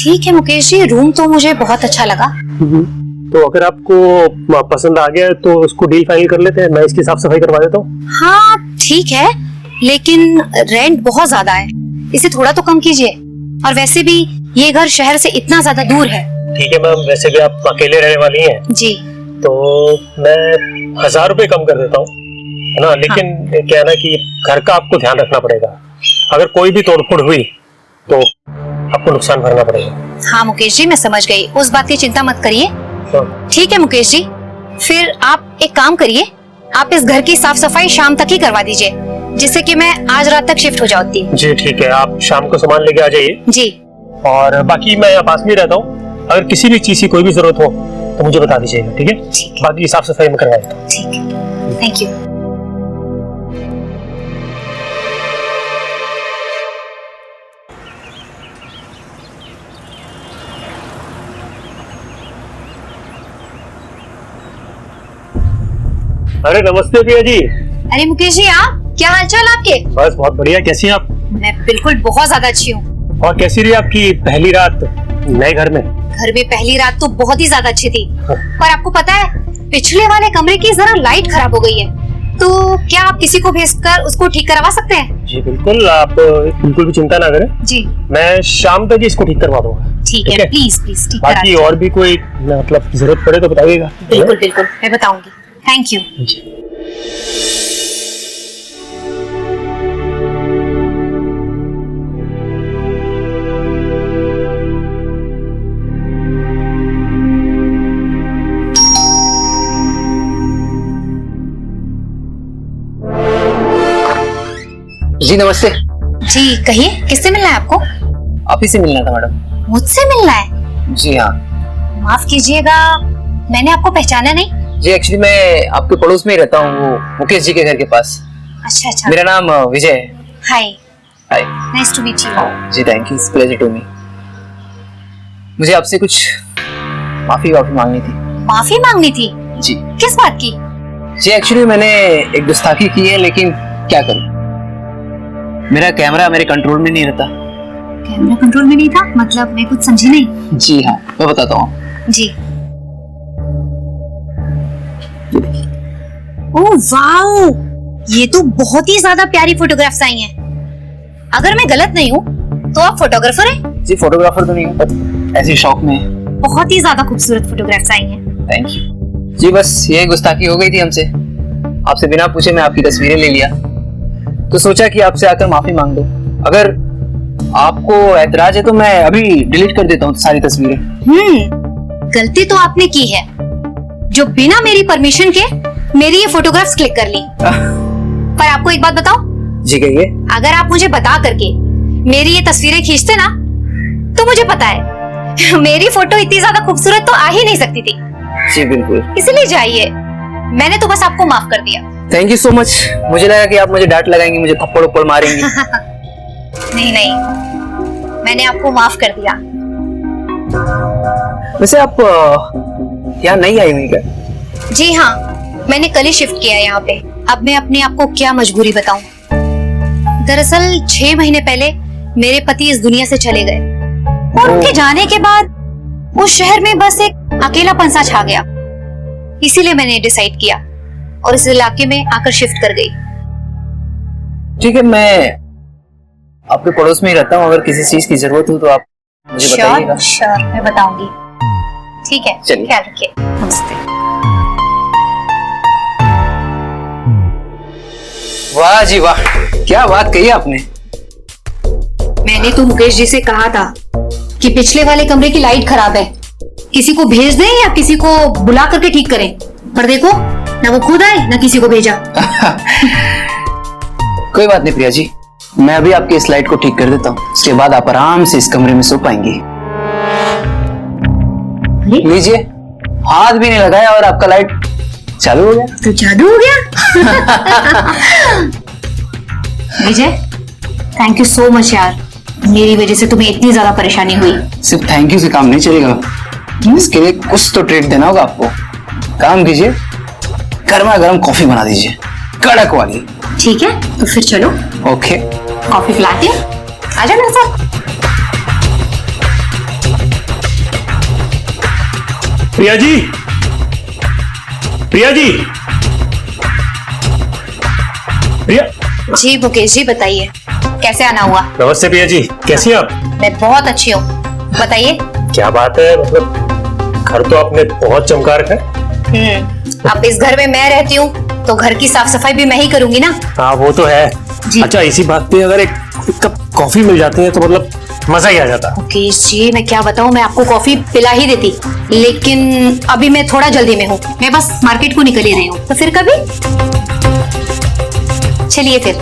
ठीक है मुकेश जी, रूम तो मुझे बहुत अच्छा लगा। तो अगर आपको पसंद आ गया तो उसको डील फाइनल कर लेते हैं, मैं इसकी साफ सफाई करवा देता हूँ। हाँ ठीक है, लेकिन रेंट बहुत ज्यादा है, इसे थोड़ा तो कम कीजिए। और वैसे भी ये घर शहर से इतना ज्यादा दूर है। ठीक है मैम, वैसे भी आप अकेले रहने वाली हैं जी, तो मैं 1000 रुपए कम कर देता हूँ, है ना। लेकिन क्या है ना कि घर का आपको ध्यान रखना पड़ेगा, अगर कोई भी तोड़फोड़ हुई तो आपको नुकसान भरना पड़ेगा। हाँ मुकेश जी, मैं समझ गई, उस बात की चिंता मत करिए। ठीक है मुकेश जी, फिर आप एक काम करिए, आप इस घर की साफ सफाई शाम तक ही करवा दीजिए, जिससे कि मैं आज रात तक शिफ्ट हो जाती। जी ठीक है, आप शाम को सामान लेके आ जाइए। जी, और बाकी मैं यहाँ पास में रहता हूँ, अगर किसी भी चीज की कोई भी जरूरत हो तो मुझे बता दीजिएगा, ठीक है। बाकी साफ सफाई में करवा देता हूँ। ठीक है, थैंक यू। अरे नमस्ते प्रिया जी। अरे मुकेश जी, आप क्या हालचाल आपके? बस बहुत बढ़िया, कैसी हैं आप? मैं बिल्कुल बहुत ज्यादा अच्छी हूँ। और कैसी रही आपकी पहली रात नए घर में? घर में पहली रात तो बहुत ही ज्यादा अच्छी थी, पर आपको पता है पिछले वाले कमरे की जरा लाइट खराब हो गई है, तो क्या आप किसी को भेजकर उसको ठीक करवा सकते हैं? जी बिल्कुल, आप बिल्कुल भी चिंता ना करें। जी मैं शाम तक इसको ठीक करवा दूंगा। ठीक है, प्लीज प्लीज ठीक करा बाकी दीजिए। और भी कोई मतलब जरूरत पड़े तो बताइएगा। बिल्कुल बिल्कुल, मैं बताऊंगी। Thank you. जी नमस्ते। जी कहिए, किससे मिलना है आपको? आप ही से मिलना था मैडम। मुझसे मिलना है? जी हाँ। माफ कीजिएगा, मैंने आपको पहचाना नहीं। जी एक्चुअली मैं आपके पड़ोस में ही रहता हूँ, वो मुकेश जी के घर के पास। अच्छा अच्छा। मेरा नाम विजय है। Hi, hi. Nice to meet you. जी thank you, pleasure to me. मुझे आपसे कुछ माफी मांगनी थी। माफी मांगनी थी? जी। किस बात की? जी एक्चुअली मैंने एक गुस्ताखी की है, लेकिन क्या करूँ, मेरा कैमरा मेरे कंट्रोल में नहीं रहता। कैमरा कंट्रोल में नहीं था मतलब? मैं कुछ समझी नहीं। जी हाँ, मैं बताता हूँ। जी। ओह वाओ, ये तो बहुत ही ज्यादा प्यारी फोटोग्राफ्स आई हैं। अगर मैं गलत नहीं हूँ तो आप फोटोग्राफर हैं? जी फोटोग्राफर तो नहीं हूँ, पर ऐसे शौक में। बहुत ही ज्यादा खूबसूरत फोटोग्राफ्स आई हैं। Thank you. जी बस ये गुस्ताखी हो गई थी हमसे, आपसे बिना पूछे मैं आपकी तस्वीरें ले लिया, तो सोचा कि आपसे आकर माफी मांग दो। अगर आपको ऐतराज है तो मैं अभी डिलीट कर देता हूँ सारी तस्वीरें। गलती तो आपने की है, जो बिना मेरी परमिशन के मेरी ये फोटोग्राफ्स क्लिक कर ली। पर आपको एक बात बताऊं? जी कहिए। अगर आप मुझे बता करके मेरी ये तस्वीरें खींचते ना, तो मुझे पता है मेरी फोटो इतनी ज्यादा खूबसूरत तो आ ही नहीं सकती थी। जी बिल्कुल। इसलिए जाइए, मैंने तो बस आपको माफ कर दिया। Thank you so much. मुझे लगा कि आप मुझे डांट लगाएंगे, मुझे थप्पड़ उप्पड़ मारेंगे। नहीं नहीं, मैंने आपको माफ कर दिया। वैसे आप यहाँ नहीं आई हुई क्या? जी हाँ, मैंने कल ही शिफ्ट किया है यहाँ पे। अब मैं अपने आप को क्या मजबूरी बताऊं। दरअसल 6 महीने पहले मेरे पति इस दुनिया से चले गए, और उनके जाने के बाद उस शहर में बस एक अकेलापन सा छा गया। इसीलिए मैंने डिसाइड किया और इस इलाके में आकर शिफ्ट कर गई। ठीक है, मैं आपके पड़ोस में ही रहता हूँ, अगर किसी चीज की जरूरत हो तो आप मुझे बताइएगा। श्योर, मैं बताऊंगी। ठीक है, चलिए। ख्याल रखिए। नमस्ते। वाह जी वाह, क्या बात कही आपने। मैंने तो मुकेश जी से कहा था कि पिछले वाले कमरे की लाइट खराब है, किसी को भेज दें या किसी को बुला करके ठीक करें, पर देखो ना वो खुद आए ना किसी को भेजा। कोई बात नहीं प्रिया जी, मैं अभी आपकी इस लाइट को ठीक कर देता हूँ, उसके बाद आप आराम से इस कमरे में सो पाएंगी। लीजिए, हाथ भी नहीं लगाया और आपका लाइट चालू हो गया। तो जादू हो गया। विजय, थैंक यू सो मच यार, मेरी वजह से तुम्हें इतनी ज्यादा परेशानी हुई। सिर्फ थैंक यू से काम नहीं चलेगा, इसके लिए कुछ तो ट्रीट देना होगा आपको। काम कीजिए, गर्मा गर्म कॉफी बना दीजिए, कड़क वाली। ठीक है, तो फिर चलो। ओके, कॉफी पिलाती हूँ, आजा मेरे साथ। प्रिया जी, प्रिया जी, प्रिया। जी मुकेश जी, बताइए कैसे आना हुआ? नमस्ते प्रिया जी, कैसी हैं आप? मैं बहुत अच्छी हूँ, बताइए। क्या बात है, मतलब घर तो आपने बहुत चमका रखा है। अब इस घर में मैं रहती हूँ तो घर की साफ सफाई भी मैं ही करूंगी ना। हाँ वो तो है। जी। अच्छा, इसी बात पे अगर एक कप कॉफी मिल जाती है तो मतलब मजा ही आ जाता। मुकेश जी, मैं क्या बताऊँ, मैं आपको कॉफी पिला ही देती, लेकिन अभी मैं थोड़ा जल्दी में हूँ, मैं बस मार्केट को निकल ही रही हूँ, तो फिर कभी। चलिए फिर।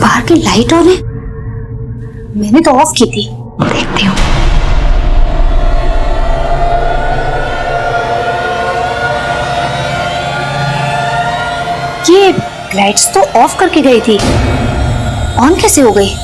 बाहर की लाइट ऑन है, मैंने तो ऑफ की थी, देखती हूँ। ये लाइट्स तो ऑफ करके गई थी, ऑन कैसे हो गई?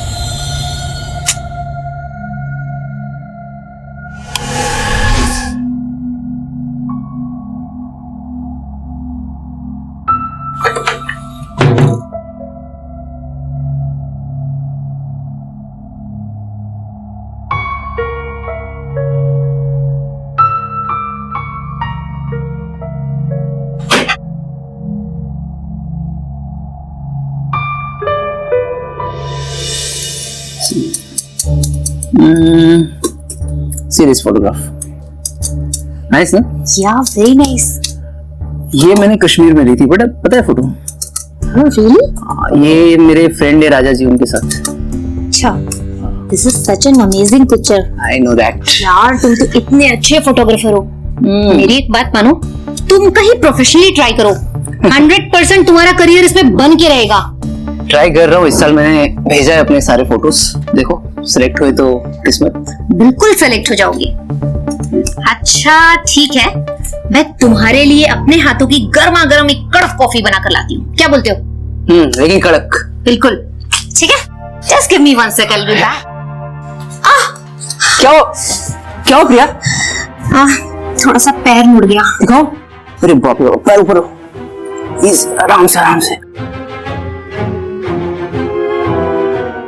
See this photograph. Nice ना? Yeah, very nice. ये मैंने कश्मीर में ली थी, बट पता है फोटो? Oh, really? ये मेरे फ्रेंड है राजा जी, उनके साथ। अच्छा, this is such an amazing picture. I know that. यार तुम तो इतने अच्छे फोटोग्राफर हो। मेरी एक बात मानो, तुम कहीं प्रोफेशनली ट्राई करो, 100% तुम्हारा करियर इसमें बन के रहेगा। ट्राई कर रहा हूँ, इस साल मैंने भेजा है अपने सारे फोटोज, देखो सिलेक्ट हुए तो किस्मत। बिल्कुल सेलेक्ट हो जाओगी। अच्छा ठीक है, मैं तुम्हारे लिए अपने हाथों की गर्मा गर्म एक कड़क कॉफी बनाकर लाती हूँ, क्या बोलते हो? लेकिन कड़क। बिल्कुल ठीक है, जस्ट गिव मी 1 सेकंड। क्या हो प्रिया? थोड़ा सा पैर मुड़ गया। दिखाओ। अरे बाप रे, पैर ऊपर हो, प्लीज आराम से।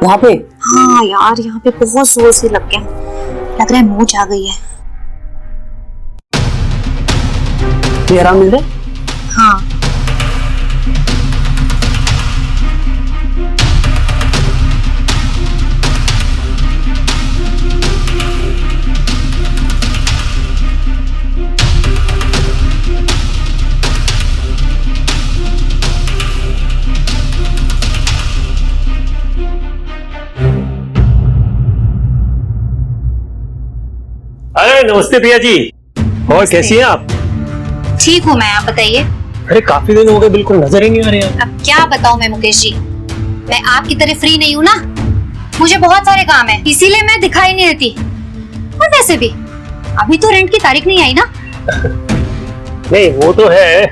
यहाँ पे? हाँ यार, यहाँ पे बहुत जोर से लग गया, लग रहा है मोच आ गई है। ये आराम मिल रहा है? हाँ। अरे नमस्ते प्रिया जी, और कैसी हैं आप? ठीक हूँ मैं, आप बताइए। अरे काफी दिन हो गए, बिल्कुल नजर ही नहीं आ रहे हैं। अब क्या बताऊँ मैं मुकेश जी, मैं आपकी तरह फ्री नहीं हूँ ना, मुझे बहुत सारे काम है, इसीलिए मैं दिखाई नहीं देती। और वैसे भी अभी तो रेंट की तारीख नहीं आई ना। नहीं वो तो है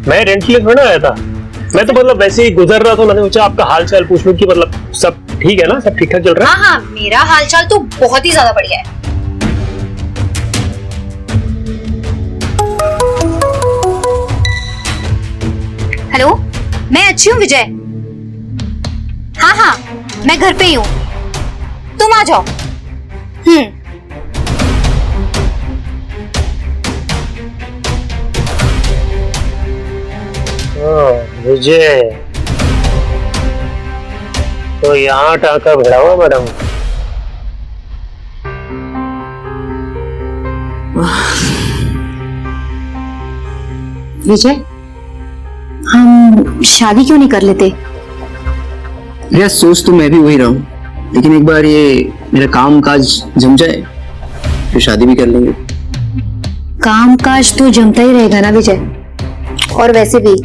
मैं रेंट के लिए थोड़ा आया था। मैं तो मतलब वैसे ही गुजर रहा था, मैंने सोचा आपका हाल चाल पूछ लूं कि मतलब सब ठीक है ना, सब ठीक ठाक चल रहा है। हाँ हाँ, मेरा हालचाल तो बहुत ही ज्यादा बढ़िया है। हेलो, मैं अच्छी हूँ विजय। हाँ हाँ, मैं घर पे ही हूँ, तुम आ जाओ। विजय तो यहाँ टाका भिड़ा हुआ मैडम। विजय, हम शादी क्यों नहीं कर लेते? भैया सोच तो मैं भी वही रहा हूँ, लेकिन एक बार ये मेरा काम काज जम जाए फिर शादी भी कर लेंगे। काम काज तो जमता ही रहेगा ना विजय, और वैसे भी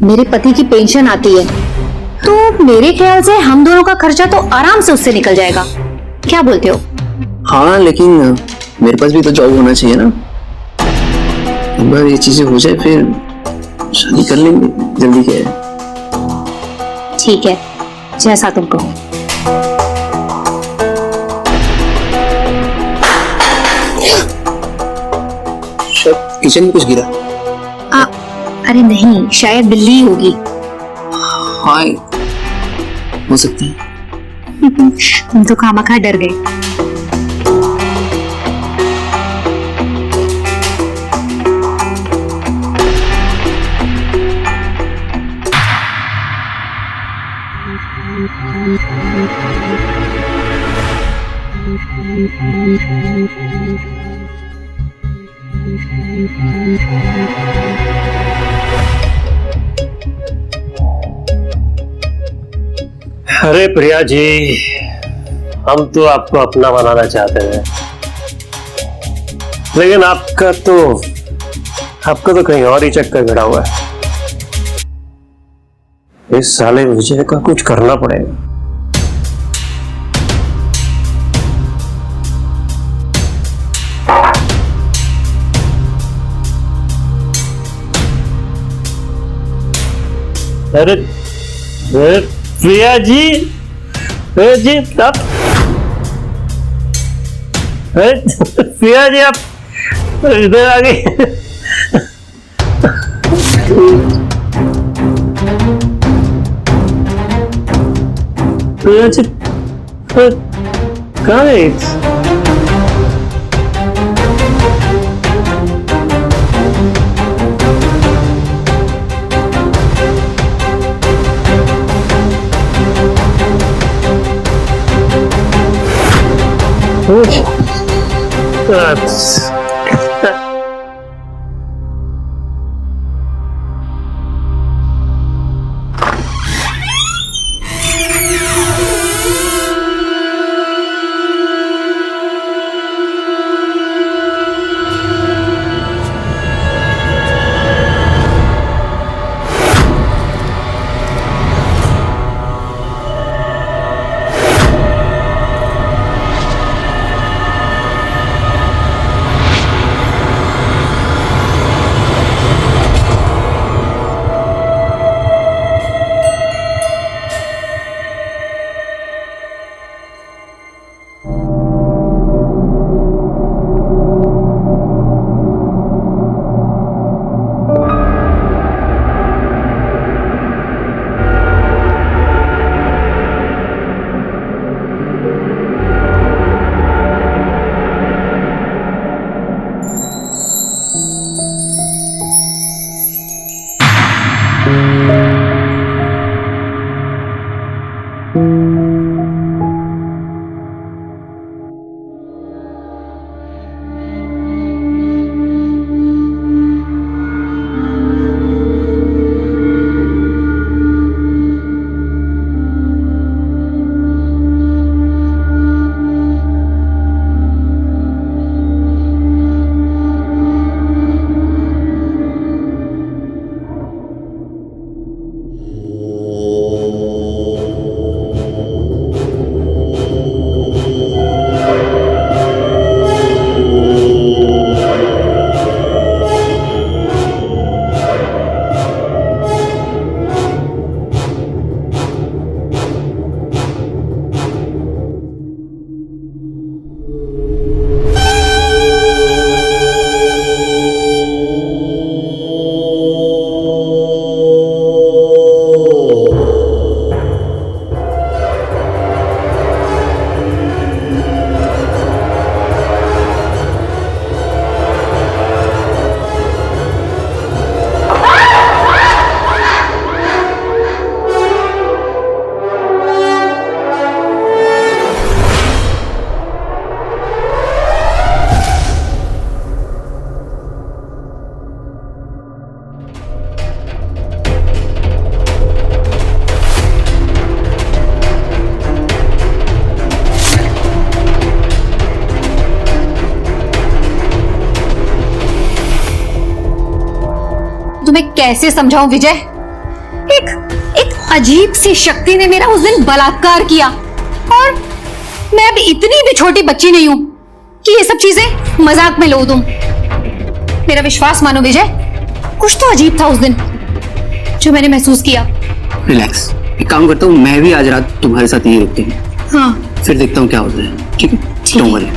मेरे पति की पेंशन आती है, तो मेरे ख्याल से हम दोनों का खर्चा तो आराम से उससे निकल जाएगा। क्या बोलते हो? हाँ लेकिन मेरे पास भी तो जॉब होना चाहिए ना। एक बार ये चीजें हो जाए फिर शादी कर लेंगे, जल्दी क्या है। ठीक है, जैसा तुम कहो। शायद किचन में कुछ गिरा। अरे नहीं, शायद बिल्ली होगी। हाँ हो सकती है। तुम तो खामखा डर गए। अरे प्रिया जी, हम तो आपको अपना बनाना चाहते हैं, लेकिन आपका तो कहीं और ही चक्कर भिड़ा हुआ है। इस साले विजय का कुछ करना पड़ेगा। अरे प्रिया जी आप प्रिया जी आप इधर आ गई। प्रिया जी कहाँ है? कैसे समझाऊं विजय, एक अजीब सी शक्ति ने मेरा उस दिन बलात्कार किया, और मैं अब इतनी भी छोटी बच्ची नहीं हूं कि ये सब चीजें मजाक में लो तुम। मेरा विश्वास मानो विजय, कुछ तो अजीब था उस दिन जो मैंने महसूस किया। रिलैक्स, एक काम करता हूँ, मैं भी आज रात तुम्हारे साथ यही रुकती हूँ। हाँ फिर देखता हूँ क्या होता है। ठीक है, ठीक है। Don't worry.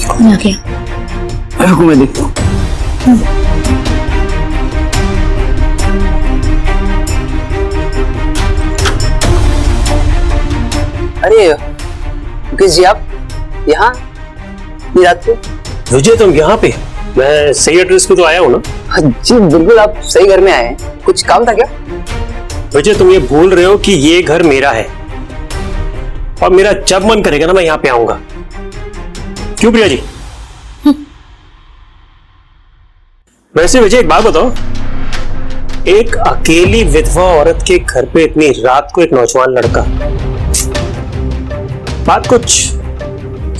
कौन आ गया? रुको मैं देखता हूँ। अरे मुकेश जी, आप यहाँ ये रात को? विजय तुम यहाँ पे? मैं सही एड्रेस पे तो आया हूँ ना? हाँ जी बिल्कुल, आप सही घर में आए हैं। कुछ काम था क्या? विजय तुम ये भूल रहे हो कि ये घर मेरा है, और मेरा जब मन करेगा ना मैं यहाँ पे आऊंगा। क्यों प्रिया जी? वैसे विजय एक बात बताओ, एक अकेली विधवा औरत के घर पे इतनी रात को एक नौजवान लड़का, बात कुछ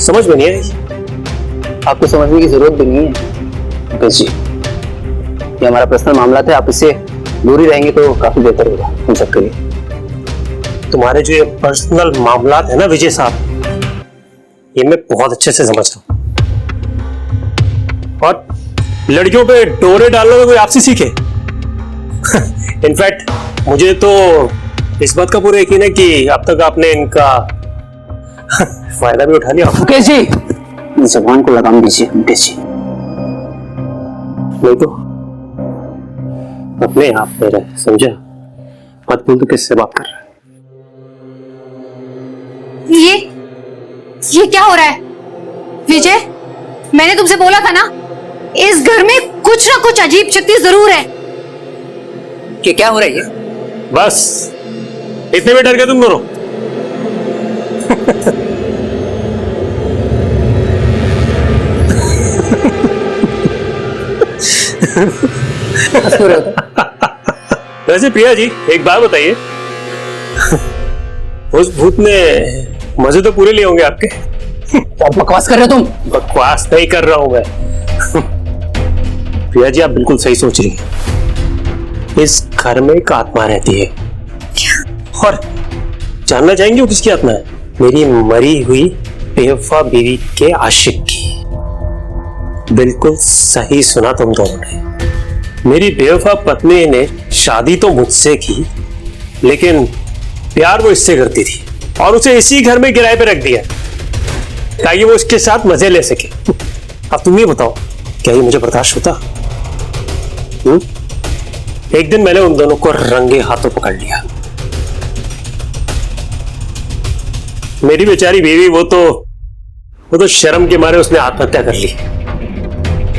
समझ में नहीं आई। आपको समझने की जरूरत भी नहीं है मुकेश जी, ये हमारा पर्सनल मामला था। आप इससे दूर ही रहेंगे तो काफी बेहतर होगा हम सबके लिए। तुम्हारे जो ये पर्सनल मामलात है ना विजय साहब, ये मैं बहुत अच्छे से समझ रहा हूं, और लड़कियों पे डोरे डालने में कोई आपसे सीखे। इनफैक्ट मुझे तो इस बात का पूरा यकीन है कि अब तक आपने इनका फायदा भी उठा लिया। मुकेश जी, जबान को लगाम दीजिए मुकेश जी। नहीं तो अपने आप में रहे, समझा? मत बोल तो किससे बात कर रहा है? ये क्या हो रहा है विजय? मैंने तुमसे बोला था ना, इस घर में कुछ ना कुछ अजीब शक्ति जरूर है। क्या हो रहा है ये? बस इतने में डर गए तुम दोनों? वैसे प्रिया जी एक बात बताइए, उस भूत ने मजे तो पूरे लिए होंगे आपके? क्या बकवास कर रहे हो तुम? बकवास नहीं कर रहा हूं मैं। प्रिया जी आप बिल्कुल सही सोच रही हैं। इस घर में एक आत्मा रहती है, और जानना चाहेंगे वो किसकी आत्मा है? मेरी मरी हुई बेवफा बीवी के आशिक की। बिल्कुल सही सुना तुम दोनों ने। मेरी बेवफा पत्नी ने शादी तो मुझसे की, लेकिन प्यार वो इससे करती थी, और उसे इसी घर में किराए पे रख दिया ताकि वो उसके साथ मजे ले सके। अब तुम ये बताओ, क्या ये मुझे बर्दाश्त होता? एक दिन मैंने उन दोनों को रंगे हाथों पकड़ लिया। मेरी बेचारी बीवी वो तो शर्म के मारे उसने आत्महत्या कर ली।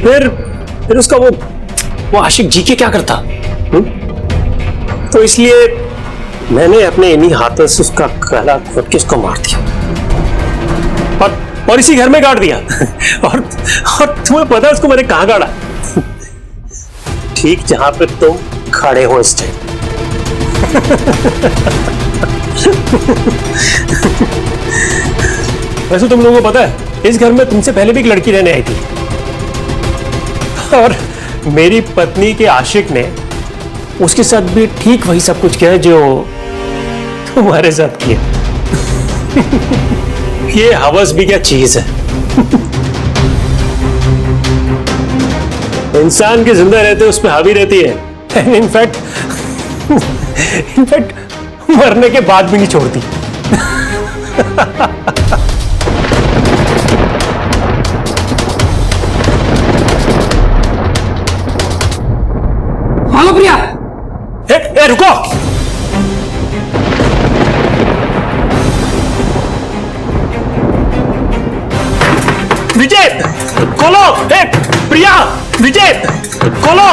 फिर उसका वो आशिक जी के क्या करता? तो इसलिए मैंने अपने इन्हीं हाथों से उसका गला घोट के उसको मार दिया, और इसी घर में गाड़ दिया। और तुम्हें पता है उसको मैंने कहां गाड़ा? ठीक जहां पे तुम खड़े हो इस टाइम। वैसे तुम लोगों को पता है, इस घर में तुमसे पहले भी एक लड़की रहने आई थी, और मेरी पत्नी के आशिक ने उसके साथ भी ठीक वही सब कुछ किया जो तुम्हारे साथ किया। ये हवस भी क्या चीज है? इंसान के जिंदा रहते उसमें हावी रहती है, इनफैक्ट मरने के बाद भी नहीं छोड़ती। हेलो प्रिया। ए रुको, विजय खोलो। ए प्रिया, विजय खोलो।